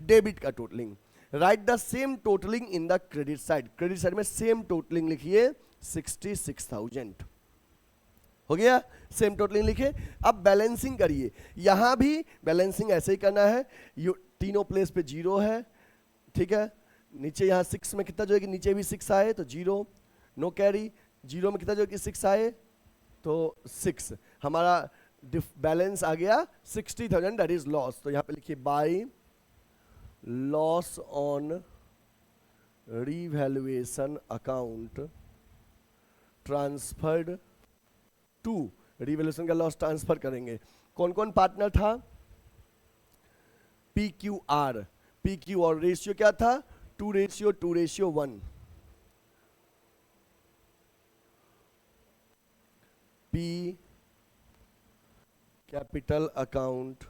Speaker 1: डेबिट का totalling. Right the same totalling in the credit side, credit side में सेम टोटलिंग लिखिए 66,000 हो गया। सेम टोटलिंग लिखे। अब बैलेंसिंग करिए, यहां भी बैलेंसिंग ऐसे ही करना है। तीनों प्लेस पे 0 है, ठीक है। नीचे यहां 6 में कितना जो है कि नीचे भी 6 आए तो 0, नो कैरी। 0 में कितना जो है कि 6 आए तो 6, हमारा बैलेंस आ गया 60,000, दैट इज लॉस। तो यहां पे लिखिए by loss on revaluation account transferred to, revaluation का लॉस ट्रांसफर करेंगे। कौन कौन पार्टनर था, P Q R, P Q और रेशियो क्या था 2:1, P capital account,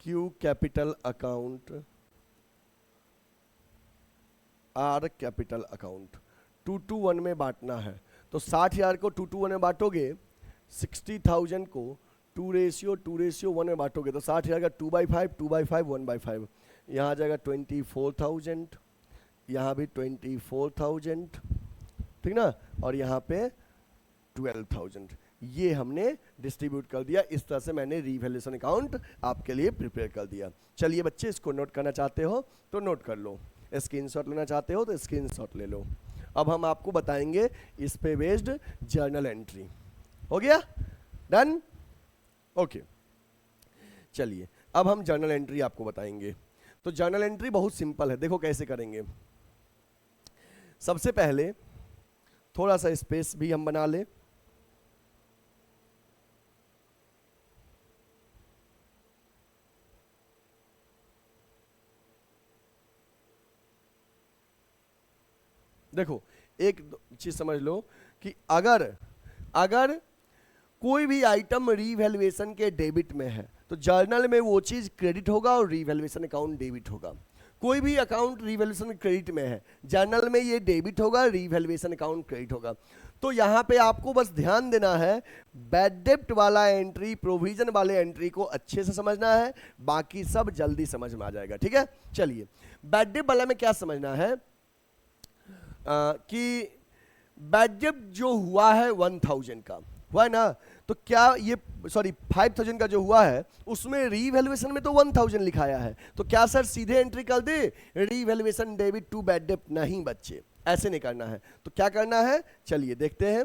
Speaker 1: Q capital account, R capital account. 2 to 1 में बांटना है। तो 60,000 को 2 to 1 में बांटोगे, 60,000 को 2:1 में बांटोगे तो 60,000 का 2/5 2/5 1/5, यहाँ आ जाएगा 24,000, यहाँ भी 24,000, ठीक ना, और यहाँ पे 12,000। ये हमने डिस्ट्रीब्यूट कर दिया। इस तरह से मैंने रिवैल्यूएशन अकाउंट आपके लिए प्रिपेयर कर दिया। चलिए बच्चे, इसको नोट करना चाहते हो तो नोट कर लो, स्क्रीनशॉट लेना चाहते हो तो स्क्रीनशॉट ले लो। अब हम आपको बताएंगे इस पे बेस्ड जर्नल एंट्री। हो गया, डन, ओके। चलिए अब हम जर्नल एंट्री आपको बताएंगे। तो जर्नल एंट्री बहुत सिंपल है, देखो कैसे करेंगे। सबसे पहले थोड़ा सा स्पेस भी हम बना ले। देखो एक चीज समझ लो कि अगर कोई भी आइटम रीवैल्यूएशन के डेबिट में है तो जर्नल में वो चीज क्रेडिट होगा और रीवैल्यूएशन अकाउंट डेबिट होगा। कोई भी अकाउंट रीवैल्यूएशन क्रेडिट में है, जर्नल में ये डेबिट होगा, रीवैल्यूएशन अकाउंट क्रेडिट होगा। तो यहाँ पे आपको बस ध्यान देना है, बैड डेब्ट वाला एंट्री, प्रोविजन वाले एंट्री को अच्छे से समझना है, बाकी सब जल्दी समझ में आ जाएगा। ठीक है, चलिए बैड डेब्ट वाला में क्या समझना है कि बैड डेब्ट जो हुआ है 1000 का हुआ है ना, तो क्या ये 5000 का जो हुआ है उसमें रीवैल्यूएशन में तो 1000 लिखाया है, तो क्या सर सीधे एंट्री कर दे रीवैल्यूएशन डेबिट टू बैड डेब्ट? नहीं बच्चे, ऐसे नहीं करना है। तो क्या करना है, चलिए देखते हैं।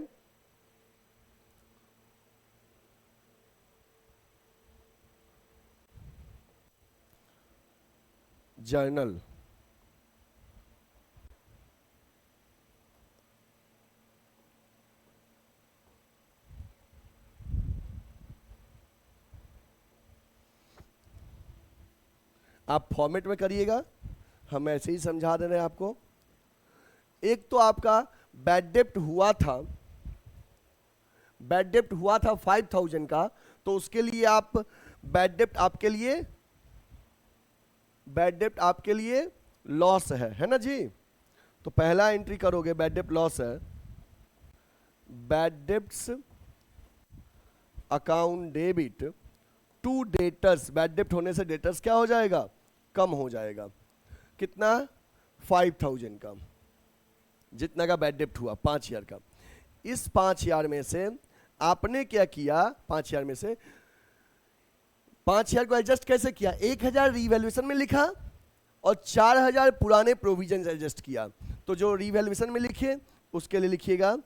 Speaker 1: जर्नल, आप फॉर्मेट में करिएगा, हम ऐसे ही समझा दे रहे हैं आपको। एक तो आपका बैड डेप्ट हुआ था, बैड डेप्ट हुआ था 5000 का, तो उसके लिए आप बैड डेप्ट आपके लिए लॉस है ना जी। तो पहला एंट्री करोगे बैड डेप्ट लॉस है, bad debts account debit to debtors, bad डेप्ट होने से डेटर्स क्या हो जाएगा, कम हो जाएगा। कितना, 5000 का, जितना का बैड डेप्ट हुआ 5000 का। इस 5000 में से आपने क्या किया, 5000 में से 5000 को एडजस्ट कैसे किया, 1000 रीवैल्यूएशन में लिखा और 4000 पुराने प्रोविजन एडजस्ट किया। तो जो रीवैल्यूएशन में लिखिए उसके लिए लिखिएगा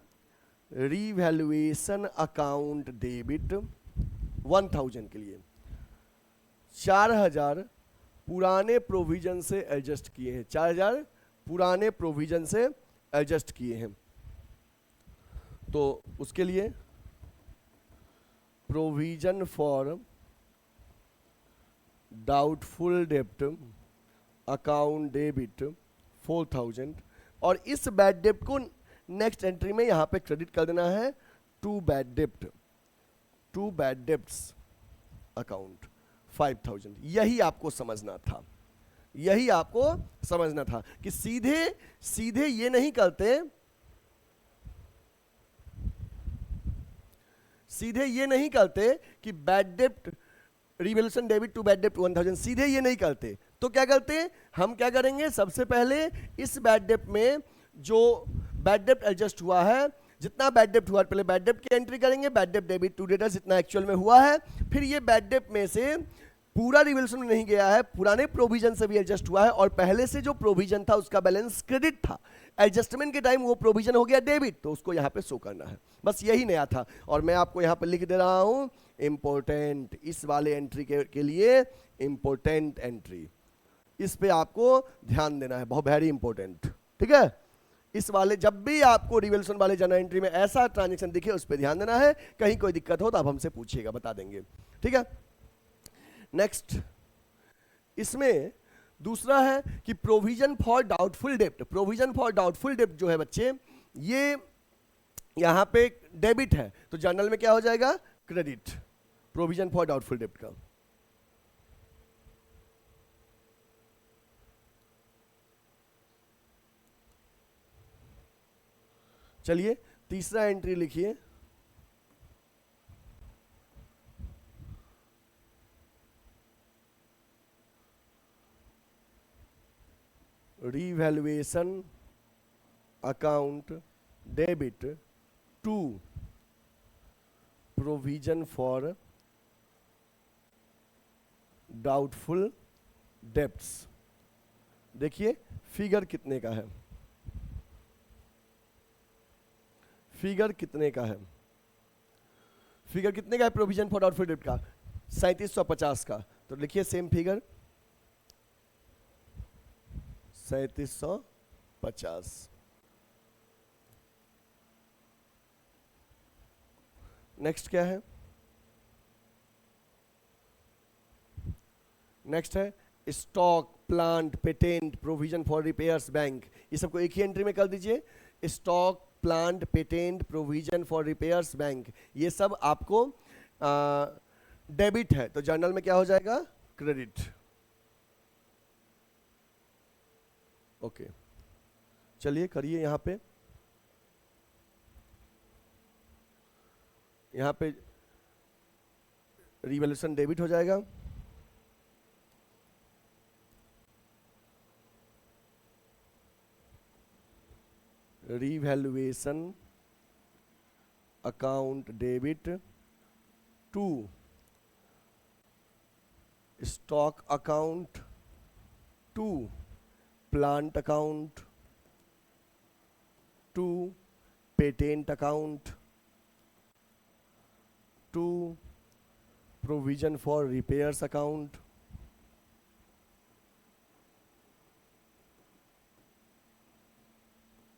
Speaker 1: रीवैल्यूएशन अकाउंट डेबिट 1000 के लिए 4000 पुराने प्रोविजन से एडजस्ट किए हैं, 4000 पुराने प्रोविजन से एडजस्ट किए हैं। तो उसके लिए प्रोविजन फॉर डाउटफुल डेब्ट अकाउंट डेबिट 4000, और इस बैड डेब्ट को नेक्स्ट एंट्री में यहां पे क्रेडिट कर देना है टू बैड डेब्ट्स अकाउंट 5000। यही आपको समझना था, यही आपको समझना था कि सीधे ये नहीं करते, सीधे ये नहीं करते कि bad dept revaluation debit to bad डेप्ट 1000, सीधे ये नहीं करते। तो क्या करते, हम क्या करेंगे, सबसे पहले इस बैड डेप्ट में जो बैड डेप्ट एडजस्ट हुआ है, जितना बैड डेप्ट हुआ पहले बैड डेप्ट की एंट्री करेंगे, बैड डेप्ट डेबिट टू डेटर्स जितना एक्चुअल में हुआ है। फिर ये बैड डेप्ट में से पूरा रिवैल्यूएशन में नहीं गया है, पुराने प्रोविजन से भी एडजस्ट हुआ है, और पहले से जो प्रोविजन था उसका बैलेंस क्रेडिट था, एडजस्टमेंट के टाइम वो प्रोविजन हो गया डेबिट, तो उसको यहाँ पे शो करना है। बस यही नया था, और मैं आपको यहाँ पे लिख दे रहा हूँ इंपॉर्टेंट, इस वाले एंट्री के लिए इंपॉर्टेंट एंट्री, इस पे आपको ध्यान देना है, बहुत वेरी इंपॉर्टेंट, ठीक है। इस वाले जब भी आपको रिवैल्यूएशन वाले जर्नल एंट्री में ऐसा ट्रांजेक्शन दिखे उस पे ध्यान देना है, कहीं कोई दिक्कत हो तो आप हमसे पूछिएगा, बता देंगे, ठीक है। नेक्स्ट, इसमें दूसरा है कि प्रोविजन फॉर डाउटफुल डेब्ट। प्रोविजन फॉर डाउटफुल डेब्ट जो है बच्चे, ये यहां पे डेबिट है, तो जर्नल में क्या हो जाएगा, क्रेडिट, प्रोविजन फॉर डाउटफुल डेब्ट का। चलिए तीसरा एंट्री लिखिए, revaluation account debit to provision for doubtful debts. देखिए फिगर कितने का है, फिगर कितने का है, फिगर कितने का है प्रोविजन फॉर डाउटफुल डेब्ट का, 3750 का। तो लिखिए सेम फिगर 3750। नेक्स्ट क्या है, नेक्स्ट है stock plant patent provision for repairs bank, ये सबको एक ही एंट्री में कर दीजिए, stock plant patent provision for repairs bank, ये सब आपको डेबिट है, तो जर्नल में क्या हो जाएगा, क्रेडिट। ओके चलिए करिए, यहां पे रिवैल्यूएशन डेबिट हो जाएगा, revaluation account debit to stock account to plant account to patent account to provision for repairs account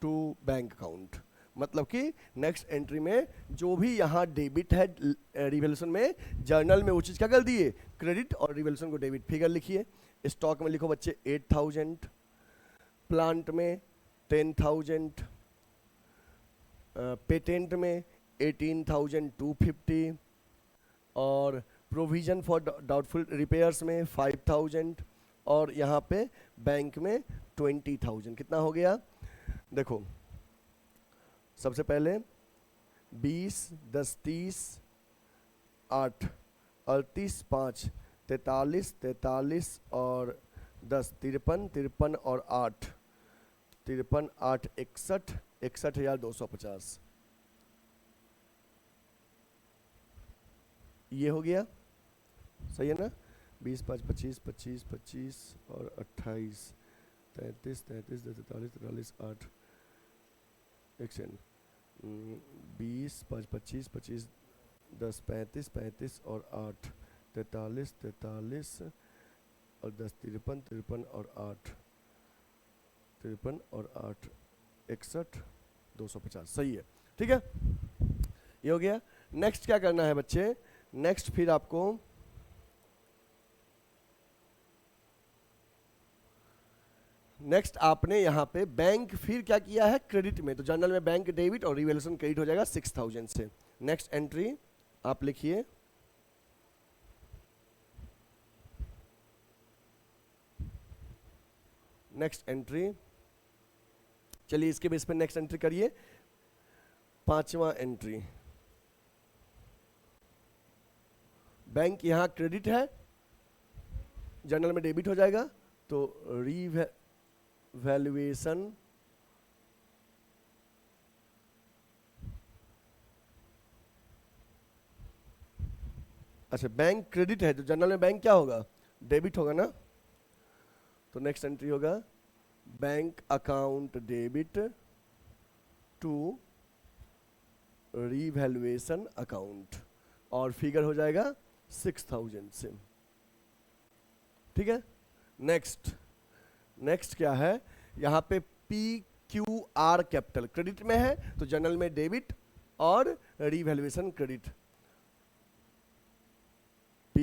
Speaker 1: to bank account. मतलब कि नेक्स्ट एंट्री में जो भी यहाँ डेबिट है रिवैल्यूएशन में, जर्नल में वो चीज क्या कर दिए, क्रेडिट, और रिवैल्यूएशन को डेबिट। फिगर लिखिए स्टॉक में लिखो बच्चे 8,000, प्लांट में 10,000, पेटेंट में 18,250 और प्रोविजन फॉर डाउटफुल रिपेयर्स में 5,000 और यहाँ पे बैंक में 20,000। कितना हो गया देखो, सबसे पहले 20, 10, 30, 8, 38, 5, 43, 43 और 10, 53, 53 और 8, 53, 8, 61, 61,250। ये हो गया, सही है ना। 20, 5, 25, 25, 25 और 28, 33, 33, 43, 43, 8, एक सेकंड, 20, 5, 25, 25, 10, 35, 35 और 8, 43, 43 और 10, 53, 53 और 8, 53 और 8, 61,250। सही है, ठीक है, ये हो गया। नेक्स्ट क्या करना है बच्चे, नेक्स्ट फिर आपको नेक्स्ट आपने यहाँ पे बैंक फिर क्या किया है क्रेडिट में, तो जर्नल में बैंक डेबिट और रिवैल्यूएशन क्रेडिट हो जाएगा 6,000 से। नेक्स्ट एंट्री आप लिखिए, नेक्स्ट एंट्री, चलिए इसके बेस पे नेक्स्ट एंट्री करिए। 5वां एंट्री, बैंक यहां क्रेडिट है, जर्नल में डेबिट हो जाएगा, तो रीवैल्यूएशन अच्छा बैंक क्रेडिट है तो जर्नल में बैंक क्या होगा, डेबिट होगा ना। तो नेक्स्ट एंट्री होगा bank account debit to revaluation account और फिगर हो जाएगा 6,000 से, ठीक है। नेक्स्ट क्या है, यहाँ पे PQR कैपिटल क्रेडिट में है तो जर्नल में डेबिट और revaluation credit. P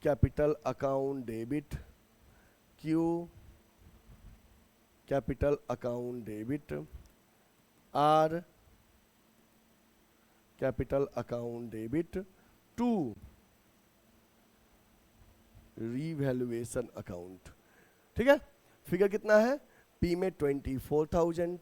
Speaker 1: capital account debit, Q capital account debit, R capital account debit to revaluation account, ठीक है। फिगर कितना है, P में 24,000,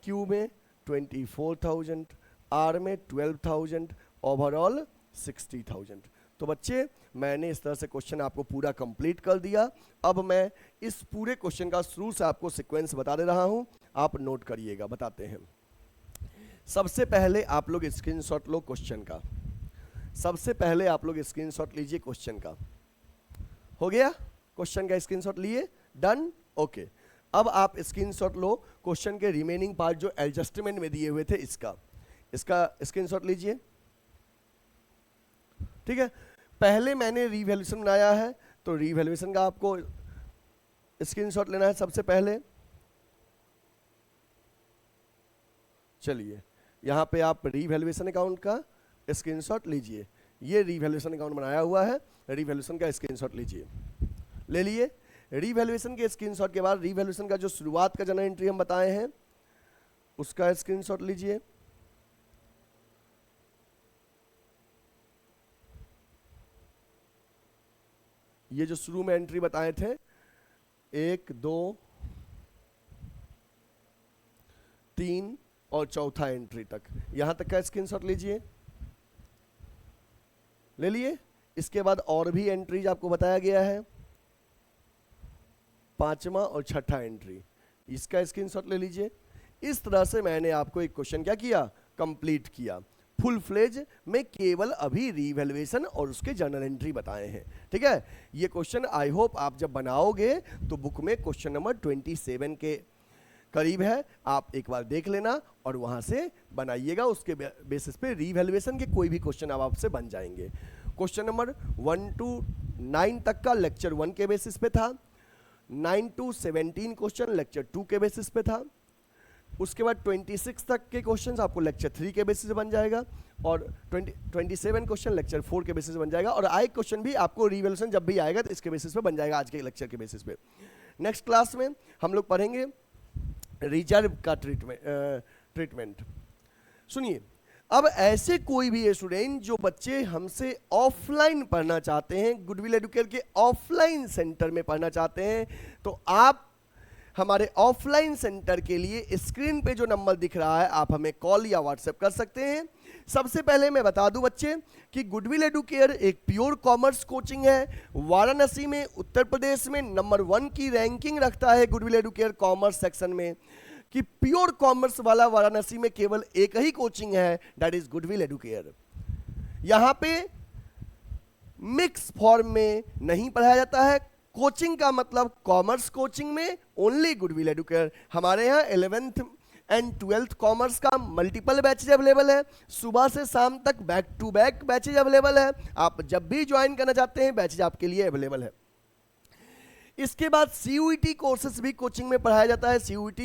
Speaker 1: Q में 24,000, R में 12,000, ओवरऑल 60,000। तो बच्चे मैंने इस तरह से क्वेश्चन आपको पूरा कंप्लीट कर दिया। अब मैं इस पूरे क्वेश्चन का शुरू से आपको सीक्वेंस बता दे रहा हूं, आप नोट करिएगा। बताते हैं, सबसे पहले आप लोग स्क्रीनशॉट लो क्वेश्चन का, सबसे पहले आप लोग स्क्रीनशॉट लीजिए क्वेश्चन का। हो गया, क्वेश्चन का स्क्रीनशॉट लिए, डन, ओके। अब आप स्क्रीनशॉट लो क्वेश्चन के रिमेनिंग पार्ट जो एडजस्टमेंट में दिए हुए थे, इसका स्क्रीनशॉट लीजिए, ठीक है। पहले मैंने रीवैल्यूएशन बनाया है तो रीवैल्यूएशन का आपको स्क्रीनशॉट लेना है सबसे पहले। चलिए यहां पे आप रीवैल्यूएशन अकाउंट का स्क्रीनशॉट लीजिए, ये रीवैल्यूएशन अकाउंट बनाया हुआ है, रीवैल्यूएशन का स्क्रीनशॉट लीजिए, ले लिए। रीवैल्यूएशन के स्क्रीनशॉट के बाद रीवैल्यूएशन का जो शुरुआत का जर्नल एंट्री हम बताए हैं उसका स्क्रीनशॉट लीजिए। ये जो शुरू में एंट्री बताए थे 1, 2, 3 और चौथा एंट्री तक, यहां तक का स्क्रीनशॉट लीजिए, ले लिए। इसके बाद और भी एंट्रीज आपको बताया गया है, 5वां और 6ठा एंट्री, इसका स्क्रीनशॉट ले लीजिए। इस तरह से मैंने आपको एक क्वेश्चन क्या किया, कंप्लीट किया। फुल फ्लेज में केवल अभी रीवैल्यूएशन और उसके जर्नल एंट्री बताए हैं, ठीक है। ये क्वेश्चन आई होप आप जब बनाओगे तो बुक में क्वेश्चन नंबर 27 के करीब है, आप एक बार देख लेना और वहां से बनाइएगा। उसके बेसिस पे रीवैल्यूएशन के कोई भी क्वेश्चन अब आपसे बन जाएंगे। क्वेश्चन नंबर 1 to 9 तक का लेक्चर 1 के बेसिस पे था, 9 to 17 क्वेश्चन लेक्चर 2 के बेसिस पे था। उसके बाद 26 तक के क्वेश्चंस आपको लेक्चर 3 के बेसिस पे बन जाएगा और 27 क्वेश्चन लेक्चर 4 के बेसिस पे बन जाएगा, और आए क्वेश्चन भी आपको रिवैल्यूएशन जब भी आएगा तो इसके बेसिस पे बन जाएगा, आज के लेक्चर के बेसिस पे। नेक्स्ट क्लास में हम लोग पढ़ेंगे रिजर्व का ट्रीटमेंट। सुनिए, अब ऐसे कोई भी स्टूडेंट जो बच्चे हमसे ऑफलाइन पढ़ना चाहते हैं, गुडविल एडुकेयर के ऑफलाइन सेंटर में पढ़ना चाहते हैं, तो आप हमारे ऑफलाइन सेंटर के लिए स्क्रीन पे जो नंबर दिख रहा है आप हमें कॉल या व्हाट्सएप कर सकते हैं। सबसे पहले मैं बता दूं बच्चे कि गुडविल एडुकेयर एक प्योर कॉमर्स कोचिंग है। वाराणसी में, उत्तर प्रदेश में नंबर 1 की रैंकिंग रखता है गुडविल एडुकेयर कॉमर्स सेक्शन में, कि प्योर कॉमर्स वाला वाराणसी में केवल एक ही कोचिंग है, दैट इज गुडविल एडुकेयर। यहां पे मिक्स फॉर्म में नहीं पढ़ाया जाता है। कोचिंग का मतलब कॉमर्स कोचिंग में ओनली गुडविल एडुकेयर। हमारे यहाँ 11th एंड 12th कॉमर्स का मल्टीपल बैचेज अवेलेबल है, सुबह से शाम तक back to back batches available है। आप जब भी ज्वाइन करना चाहते हैं बैचेज आपके लिए अवेलेबल है। इसके बाद CUET कोर्सेज भी कोचिंग में पढ़ाया जाता है। CUET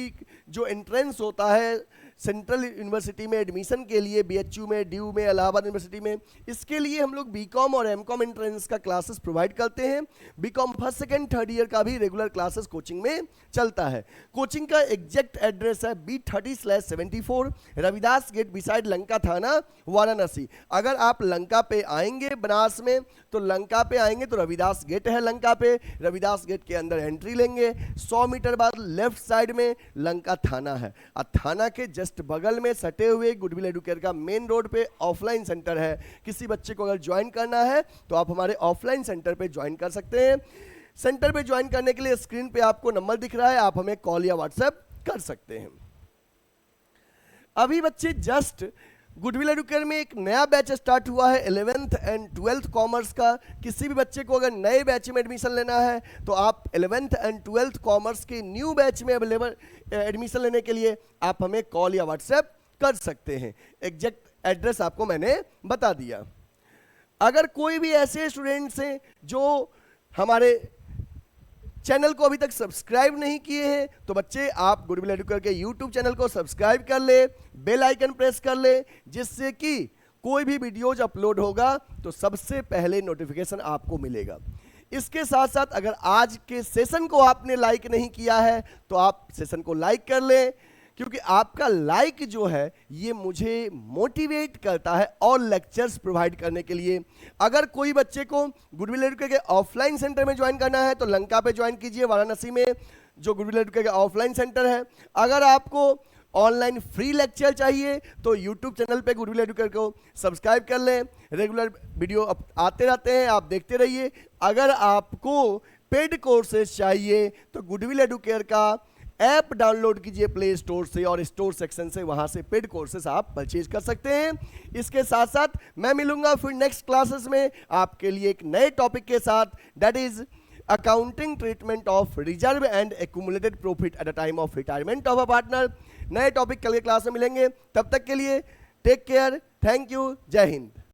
Speaker 1: जो एंट्रेंस होता है सेंट्रल यूनिवर्सिटी में एडमिशन के लिए, BHU में, DU में, इलाहाबाद यूनिवर्सिटी में, इसके लिए हम लोग BCom और MCom एंट्रेंस का क्लासेस प्रोवाइड करते हैं। BCom first second third year का भी रेगुलर क्लासेस कोचिंग में चलता है। कोचिंग का एग्जैक्ट एड्रेस है B30/74 Ravidas gate beside Lanka थाना, वाराणसी। अगर आप लंका पे आएंगे बनारस में, तो लंका पे आएंगे तो रविदास गेट है लंका पे, रविदास गेट के अंदर एंट्री लेंगे, 100 मीटर बाद लेफ्ट साइड में लंका थाना है, और थाना के जस्ट बगल में सटे हुए गुडविल एडुकेयर का मेन रोड पे ऑफलाइन सेंटर है। किसी बच्चे को अगर ज्वाइन करना है तो आप हमारे ऑफलाइन सेंटर पे ज्वाइन कर सकते हैं। सेंटर पे ज्वाइन करने के लिए स्क्रीन पे आपको नंबर दिख रहा है, आप हमें कॉल या व्हाट्सएप कर सकते हैं। अभी बच्चे जस्ट गुडविल एडुकेयर में एक नया बैच स्टार्ट हुआ है 11th एंड 12th कॉमर्स का। किसी भी बच्चे को अगर नए बैच में एडमिशन लेना है तो आप 11th एंड 12th कॉमर्स के न्यू बैच में अवेलेबल एडमिशन लेने के लिए आप हमें कॉल या व्हाट्सएप कर सकते हैं। एग्जैक्ट एड्रेस आपको मैंने बता दिया। अगर कोई भी ऐसे स्टूडेंट्स हैं जो हमारे चैनल को अभी तक सब्सक्राइब नहीं किए हैं, तो बच्चे आप गुडविल एडुकेयर के YouTube चैनल को सब्सक्राइब कर ले, बेल आइकन प्रेस कर ले, जिससे कि कोई भी वीडियोज अपलोड होगा तो सबसे पहले नोटिफिकेशन आपको मिलेगा। इसके साथ साथ अगर आज के सेशन को आपने लाइक नहीं किया है तो आप सेशन को लाइक कर लें, क्योंकि आपका लाइक जो है ये मुझे मोटिवेट करता है और लेक्चर्स प्रोवाइड करने के लिए। अगर कोई बच्चे को गुडविल एडुकेयर के ऑफलाइन सेंटर में ज्वाइन करना है तो लंका पे ज्वाइन कीजिए, वाराणसी में जो गुडविल एडुकेयर का ऑफलाइन सेंटर है। अगर आपको ऑनलाइन फ्री लेक्चर चाहिए तो यूट्यूब चैनल पे गुडविल एडुकेयर को सब्सक्राइब कर लें, रेगुलर वीडियो आते रहते हैं, आप देखते रहिए। अगर आपको पेड कोर्सेज चाहिए तो गुडविल एडुकेयर का ऐप डाउनलोड कीजिए प्ले स्टोर से, और स्टोर सेक्शन से वहां से पेड कोर्सेस आप परचेज कर सकते हैं। इसके साथ साथ मैं मिलूंगा फिर नेक्स्ट क्लासेस में आपके लिए एक नए टॉपिक के साथ, that is accounting treatment of reserve and accumulated profit at the time of retirement of a partner. नए टॉपिक कल के क्लास में मिलेंगे, तब तक के लिए टेक केयर, थैंक यू, जय हिंद।